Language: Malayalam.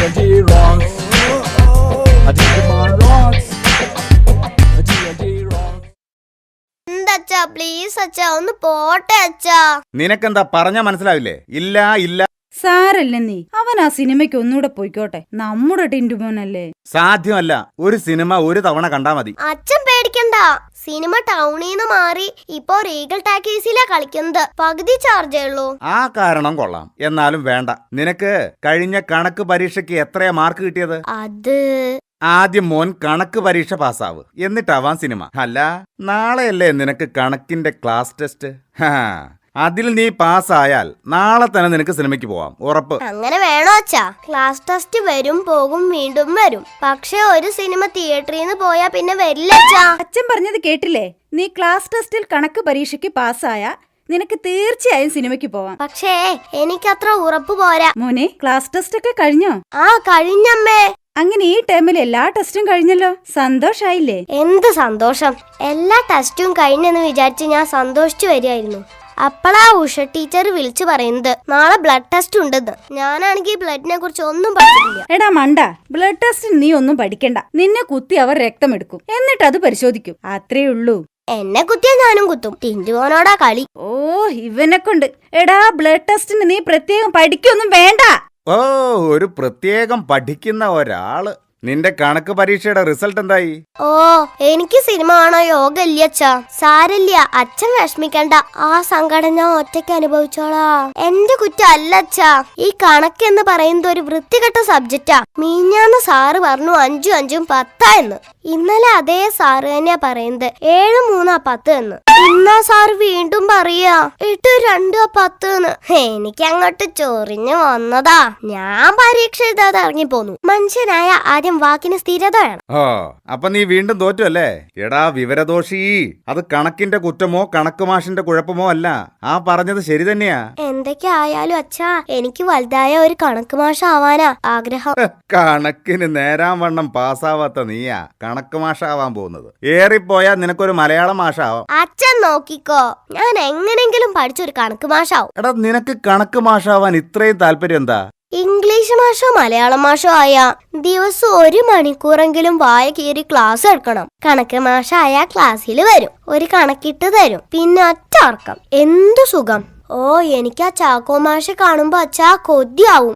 D&D rocks. Digimon rocks. D&D rocks. എന്താച്ചാ പ്ലീസ് അച്ഛാ ഒന്ന് പോട്ടെ അച്ഛാ. നിനക്കെന്താ പറഞ്ഞാ മനസ്സിലാവില്ലേ? ഇല്ല ഇല്ല സാരല്ല നീ അവൻ ആ സിനിമയ്ക്ക് ഒന്നുകൂടെ പോയിക്കോട്ടെ, നമ്മുടെ ടിന്റുമോനല്ലേ. സാധ്യമല്ല. ഒരു സിനിമ ഒരു തവണ കണ്ടാ മതി. അച്ഛൻ പേടിക്കണ്ട, സിനിമ ടൗണിന്ന് മാറി ഇപ്പൊ റീഗൽ ടാക്കീസിലാ കളിക്കുന്നത്. പകുതി ചാർജേ ഉള്ളൂ. ആ കാരണം കൊള്ളാം. എന്നാലും വേണ്ട. നിനക്ക് കഴിഞ്ഞ കണക്ക് പരീക്ഷയ്ക്ക് എത്രയാ മാർക്ക് കിട്ടിയത്? അത് ആദ്യം മോൻ കണക്ക് പരീക്ഷ പാസ്സാവ്, എന്നിട്ടാവാം സിനിമ. അല്ല, നാളെയല്ലേ നിനക്ക് കണക്കിന്റെ ക്ലാസ് ടെസ്റ്റ്? അതിൽ നീ പാസ്സായാൽ നാളെ തന്നെ നിനക്ക് സിനിമയ്ക്ക് പോവാം, ഉറപ്പ്. അങ്ങനെ വേണോ അച്ഛാ? ക്ലാസ് ടെസ്റ്റ് വരും പോകും വീണ്ടും വരും. പക്ഷെ ഒരു സിനിമ തിയേറ്ററിൽ നിന്ന് പോയാ പിന്നെ വരില്ല അച്ഛാ. അച്ഛൻ പറഞ്ഞത് കേട്ടില്ലേ? നീ ക്ലാസ് ടെസ്റ്റിൽ കണക്ക് പരീക്ഷയ്ക്ക് പാസ്സായ നിനക്ക് തീർച്ചയായും സിനിമയ്ക്ക് പോവാം. പക്ഷേ എനിക്കത്ര ഉറപ്പ് പോരാ. മോനെ, ക്ലാസ് ടെസ്റ്റ് ഒക്കെ കഴിഞ്ഞോ? ആ കഴിഞ്ഞമ്മേ. അങ്ങനെ ഈ ടൈമിൽ എല്ലാ ടെസ്റ്റും കഴിഞ്ഞല്ലോ, സന്തോഷായില്ലേ? എന്ത് സന്തോഷം! എല്ലാ ടെസ്റ്റും കഴിഞ്ഞെന്ന് വിചാരിച്ച് ഞാൻ സന്തോഷിച്ചു വരികയായിരുന്നു. അപ്പളാ ഉഷ ടീച്ചർ വിളിച്ചു പറയുന്നത് നാളെ ബ്ലഡ് ടെസ്റ്റ് ഉണ്ടെന്ന്. ഞാനാണെങ്കിൽ ബ്ലഡിനെ കുറിച്ച് ഒന്നും പഠിച്ചിട്ടില്ല. എടാ മണ്ട, ബ്ലഡ് ടെസ്റ്റിന് നീ ഒന്നും പഠിക്കണ്ട. നിന്നെ കുത്തി അവർ രക്തം എടുക്കും, എന്നിട്ട് അത് പരിശോധിക്കും. അത്രേ ഉള്ളൂ. എന്നെ കുത്തിയാ ഞാനും കുത്തും. ടിന്റുമോനോടാ കളി. ഓ, ഇവനെ കൊണ്ട്. എടാ, ബ്ലഡ് ടെസ്റ്റിന് നീ പ്രത്യേകം പഠിക്കൊന്നും വേണ്ട. ഓ, ഒരു പ്രത്യേകം പഠിക്കുന്ന ഒരാള്. നിന്റെ കണക്ക് പരീക്ഷയുടെ റിസൾട്ട് എന്തായി? ഓ, എനിക്ക് സിനിമ കാണോ യോഗ ഇല്ല അച്ഛാ. സാരില്ല, അച്ഛൻ വിഷമിക്കണ്ട. ആ സങ്കടം ഞാൻ ഒറ്റയ്ക്ക് അനുഭവിച്ചോളാ. എന്റെ കുറ്റം അല്ല അച്ഛാ. ഈ കണക്ക് എന്ന് പറയുന്നത് ഒരു വൃത്തികെട്ട സബ്ജക്റ്റാ. മീഞ്ഞാന്ന് സാറ് പറഞ്ഞു 5 5 10 എന്ന്. ഇന്നലെ അതേ സാറ് തന്നെയാ പറയുന്നത് 7 3 10 എന്ന്. ഇന്നാ സാറ് വീണ്ടും പറയാ 8 2 10 എന്ന്. എനിക്ക് അങ്ങോട്ട് ചൊറിഞ്ഞു വന്നതാ. ഞാൻ പരീക്ഷ എഴുതാതെ ഇറങ്ങിപ്പോന്നു. മനുഷ്യനായ ആദ്യം വാക്കിന് സ്ഥിരത വേണം. ഓ, അപ്പൊ നീ വീണ്ടും തോറ്റു അല്ലേ? എടാ വിവരദോഷി, അത് കണക്കിന്റെ കുറ്റമോ കണക്ക് മാഷിന്റെ കുഴപ്പമോ അല്ല. ആ പറഞ്ഞത് ശരി തന്നെയാ. എന്തൊക്കെ ആയാലും അച്ഛാ, എനിക്ക് വലുതായ ഒരു കണക്ക് മാഷ് ആവാനാ ആഗ്രഹം. കണക്കിന് നേരാൻ വണ്ണം പാസ്സാവാത്ത നീയാ കണക്ക് മാഷാവാൻ പോകുന്നത്. ഏറിപ്പോയാ നിനക്കൊരു മലയാളം മാഷാവാം. അച്ഛൻ നോക്കിക്കോ, ഞാൻ എങ്ങനെങ്കിലും പഠിച്ചൊരു കണക്ക് മാഷാവും. എടാ, നിനക്ക് കണക്ക് മാഷാവാൻ ഇത്രയും താല്പര്യം എന്താ? ഇംഗ്ലീഷ് മാഷോ മലയാളം മാഷോ ആയ ദിവസം 1 മണിക്കൂറെങ്കിലും വായ കീറി ക്ലാസ് എടുക്കണം. കണക്ക് മാഷായ ക്ലാസ്സിൽ വരും, ഒരു കണക്കിട്ട് തരും, പിന്നെ ഒറ്റ ഉറക്കം. എന്തു സുഖം! ഓ, എനിക്ക് ആ ചാക്കോ മാഷെ കാണുമ്പോ അച്ഛാ കൊതിയാവും.